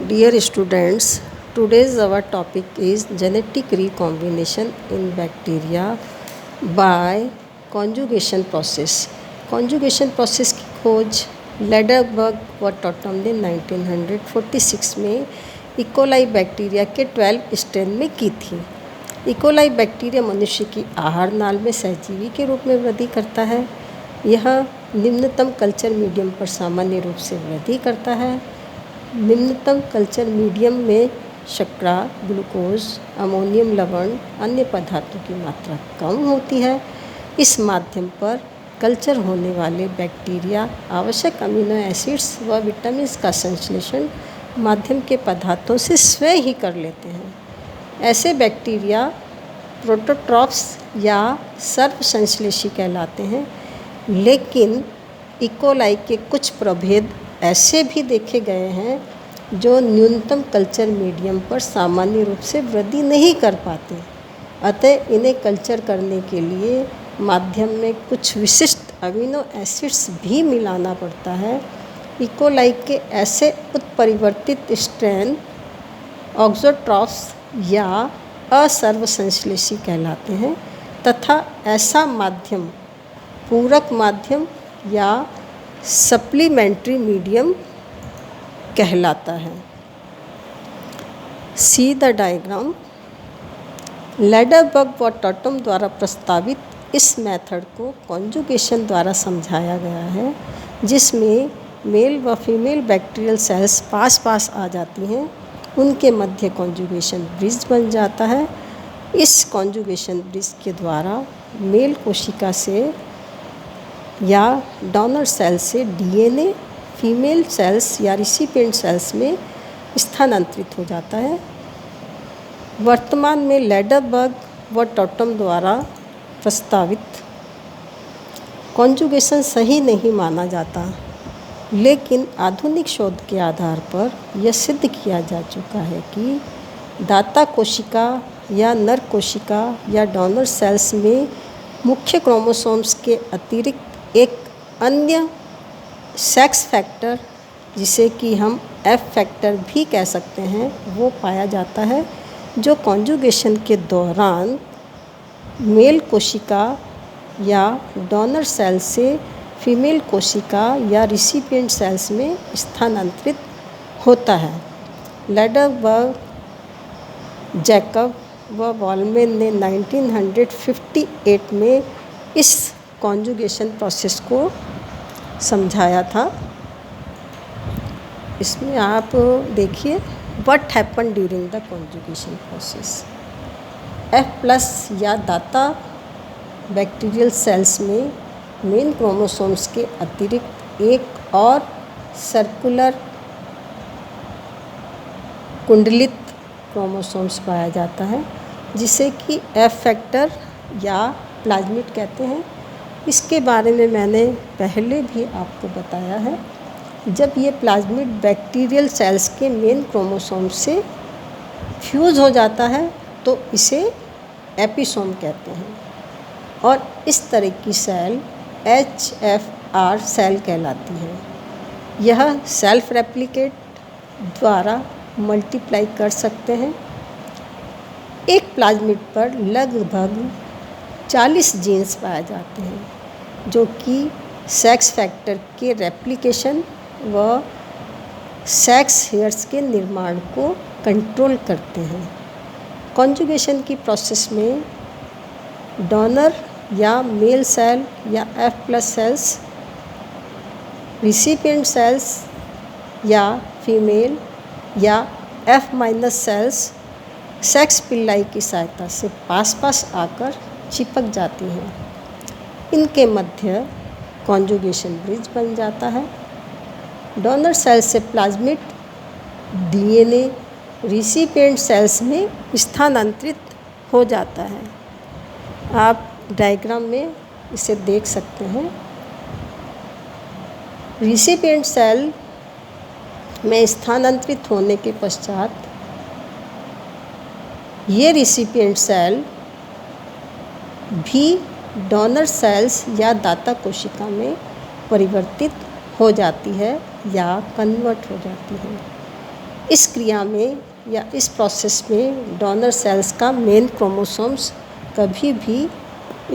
Dear students, today's our topic is genetic recombination in bacteria by conjugation process. conjugation process की खोज Lederberg व Tatum ने 1946 में E coli bacteria के 12 strain में की थी। इकोलाई बैक्टीरिया मनुष्य की आहार नाल में सहजीवी के रूप में वृद्धि करता है। यह निम्नतम कल्चर मीडियम पर सामान्य रूप से वृद्धि करता है। निम्नतम कल्चर मीडियम में शर्करा, ग्लूकोज, अमोनियम लवण, अन्य पदार्थों की मात्रा कम होती है। इस माध्यम पर कल्चर होने वाले बैक्टीरिया आवश्यक अमीनो एसिड्स व विटामिन का संश्लेषण माध्यम के पदार्थों से स्वयं ही कर लेते हैं। ऐसे बैक्टीरिया प्रोटोट्रॉप्स या सर्वसंश्लेषी कहलाते हैं, लेकिन इकोलाई के कुछ प्रभेद ऐसे भी देखे गए हैं जो न्यूनतम कल्चर मीडियम पर सामान्य रूप से वृद्धि नहीं कर पाते। अतः इन्हें कल्चर करने के लिए माध्यम में कुछ विशिष्ट अमीनो एसिड्स भी मिलाना पड़ता है। इकोलाई के ऐसे उत्परिवर्तित स्ट्रेन ऑक्सोट्रॉप्स या असर्वसंश्लेषी कहलाते हैं तथा ऐसा माध्यम पूरक माध्यम या सप्लीमेंट्री मीडियम कहलाता है। See the diagram. लेडरबर्ग व टॉटम द्वारा प्रस्तावित इस मेथड को कॉन्जुगेशन द्वारा समझाया गया है, जिसमें मेल व फीमेल बैक्टीरियल सेल्स पास पास आ जाती हैं। उनके मध्य कॉन्जुगेशन ब्रिज बन जाता है। इस कॉन्जुगेशन ब्रिज के द्वारा मेल कोशिका से या डोनर सेल से डीएनए फीमेल सेल्स या रिसिपिएंट सेल्स में स्थानांतरित हो जाता है। वर्तमान में लेडरबर्ग व टॉटम द्वारा प्रस्तावित कॉन्जुगेशन सही नहीं माना जाता, लेकिन आधुनिक शोध के आधार पर यह सिद्ध किया जा चुका है कि दाता कोशिका या नर कोशिका या डोनर सेल्स में मुख्य क्रोमोसोम्स के अतिरिक्त एक अन्य सेक्स फैक्टर, जिसे कि हम एफ फैक्टर भी कह सकते हैं, वो पाया जाता है, जो कॉन्जुगेशन के दौरान मेल कोशिका या डोनर सेल से फीमेल कोशिका या रिसिपिएंट सेल्स में स्थानांतरित होता है। लेडरबर्ग, जैकब व वॉलमैन ने 1958 में इस कॉन्जुगेशन प्रोसेस को समझाया था। इसमें आप देखिए what happen during the conjugation process. F plus या दाता बैक्टीरियल सेल्स में मेन क्रोमोसोम्स के अतिरिक्त एक और सर्कुलर कुंडलित क्रोमोसोम्स पाया जाता है, जिसे कि एफ फैक्टर या प्लाज्मिड कहते हैं। इसके बारे में मैंने पहले भी आपको बताया है। जब ये प्लाज्मिड बैक्टीरियल सेल्स के मेन क्रोमोसोम से फ्यूज़ हो जाता है तो इसे एपिसोम कहते हैं, और इस तरह की सेल HFR सेल कहलाती है। यह सेल्फ रेप्लिकेट द्वारा मल्टीप्लाई कर सकते हैं। एक प्लाज्मिड पर लगभग 40 जीन्स पाए जाते हैं, जो कि सेक्स फैक्टर के रेप्लिकेशन व सेक्स हेयर्स के निर्माण को कंट्रोल करते हैं। कॉन्जुगेशन की प्रोसेस में डोनर या मेल सेल या F plus cells, recipient cells या फीमेल या F minus cells sex pili की सहायता से पास पास आकर चिपक जाती हैं। इनके मध्य कॉन्जुगेशन ब्रिज बन जाता है। डोनर सेल से प्लाज्मिड डीएनए रिसिपिएंट सेल्स में स्थानांतरित हो जाता है। आप डायग्राम में इसे देख सकते हैं। रिसिपिएंट सेल में स्थानांतरित होने के पश्चात ये रिसिपिएंट सेल भी डोनर सेल्स या दाता कोशिका में परिवर्तित हो जाती है या कन्वर्ट हो जाती है। इस क्रिया में या इस प्रोसेस में डोनर सेल्स का मेन क्रोमोसोम्स कभी भी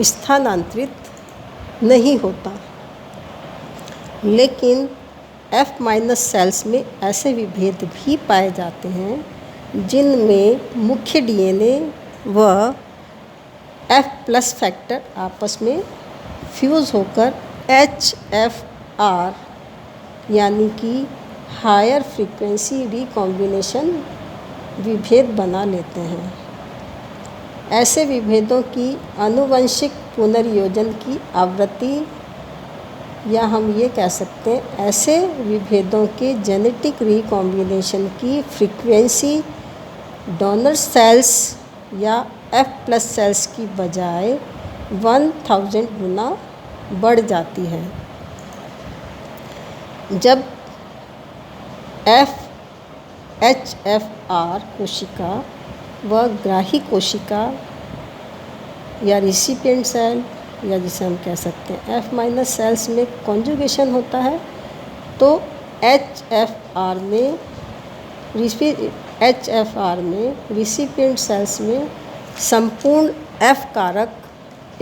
स्थानांतरित नहीं होता, लेकिन F- सेल्स में ऐसे विभेद भी पाए जाते हैं जिनमें मुख्य DNA व F+ फैक्टर आपस में फ्यूज़ होकर HFR यानी कि हायर फ्रीक्वेंसी रिकॉम्बिनेशन विभेद बना लेते हैं। ऐसे विभेदों की आनुवंशिक पुनर्योजन की आवृत्ति, या हम ये कह सकते हैं ऐसे विभेदों के जेनेटिक रिकॉम्बिनेशन की फ्रीक्वेंसी डोनर सेल्स या F+ सेल्स की बजाय 1000 गुना बढ़ जाती है। जब HFR कोशिका व ग्राही कोशिका या रिसिपिएंट सेल, या जिसे हम कह सकते हैं F- सेल्स में कॉन्जुगेशन होता है, तो HFR में रिसिपिएंट सेल्स में संपूर्ण F कारक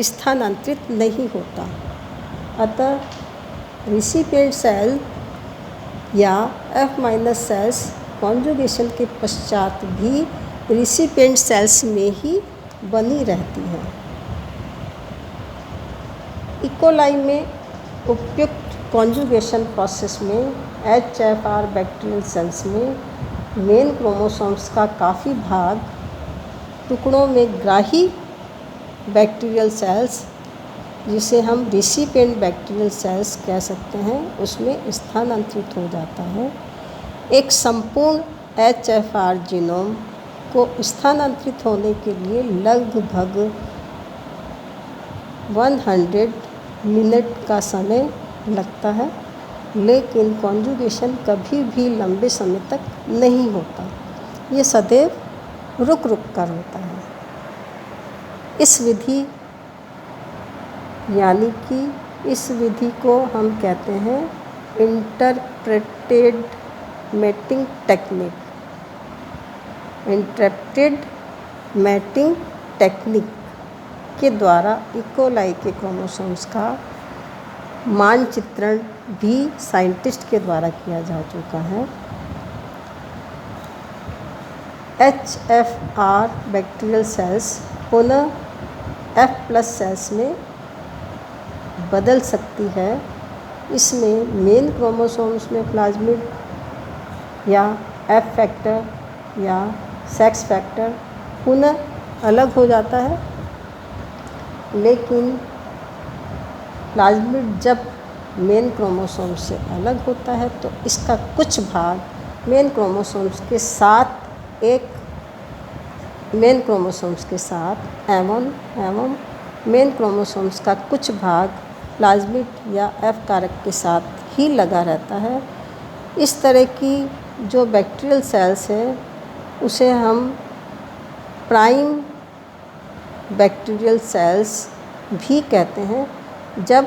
स्थानांतरित नहीं होता। अतः रिसिपिएंट सेल या F- सेल्स कॉन्जुगेशन के पश्चात भी रिसिपिएंट सेल्स में ही बनी रहती हैं। इकोलाई में उपयुक्त कॉन्जुगेशन प्रोसेस में HFR बैक्टीरियल सेल्स में मेन क्रोमोसोम्स का काफ़ी भाग टुकड़ों में ग्राही बैक्टीरियल सेल्स, जिसे हम रिसिपिएंट बैक्टीरियल सेल्स कह सकते हैं, उसमें स्थानांतरित हो जाता है। एक संपूर्ण HFR जीनोम को स्थानांतरित होने के लिए लगभग 100 मिनट का समय लगता है, लेकिन कॉन्जुगेशन कभी भी लंबे समय तक नहीं होता, ये सदैव रुक रुक कर होता है। इस विधि यानी कि इस विधि को हम कहते हैं interpreted mating technique. Interpreted mating technique के द्वारा इकोलाई के क्रोमोसोम्स का मानचित्रण भी साइंटिस्ट के द्वारा किया जा चुका है। HFR बैक्टीरियल सेल्स पुनः F+ सेल्स में बदल सकती है। इसमें मेन क्रोमोसोम्स में प्लाज्मिड या F फैक्टर या सेक्स फैक्टर पुनः अलग हो जाता है, लेकिन प्लाज्मिड जब मेन क्रोमोसोम्स से अलग होता है तो इसका कुछ भाग मेन क्रोमोसोम्स के साथ एवं मेन क्रोमोसोम्स का कुछ भाग प्लाज्मिड या F कारक के साथ ही लगा रहता है। इस तरह की जो बैक्टीरियल सेल्स है उसे हम प्राइम बैक्टीरियल सेल्स भी कहते हैं। जब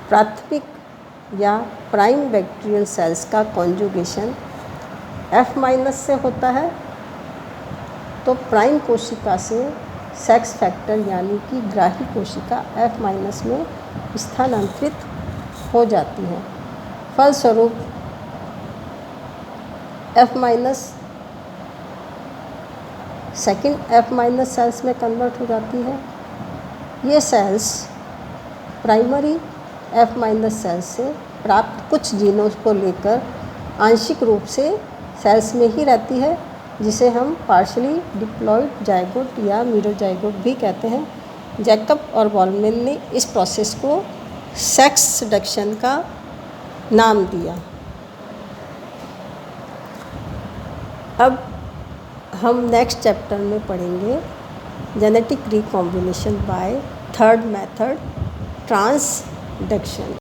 प्राथमिक या प्राइम बैक्टीरियल सेल्स का कॉन्जुगेशन F- से होता है तो प्राइम कोशिका से सेक्स फैक्टर यानी कि ग्राही कोशिका F- में स्थानांतरित हो जाती है। फलस्वरूप F- सेकेंड F- सेल्स में कन्वर्ट हो जाती है। ये सेल्स प्राइमरी F- सेल्स से प्राप्त कुछ जीनों को लेकर आंशिक रूप से सेल्स में ही रहती है, जिसे हम पार्शली डिप्लॉयड जाइगोट या मीरोजाइगोट भी कहते हैं। जैकब और बॉलमैन ने इस प्रोसेस को सेक्स सेडक्शन का नाम दिया। अब हम नेक्स्ट चैप्टर में पढ़ेंगे genetic recombination by third method, transduction.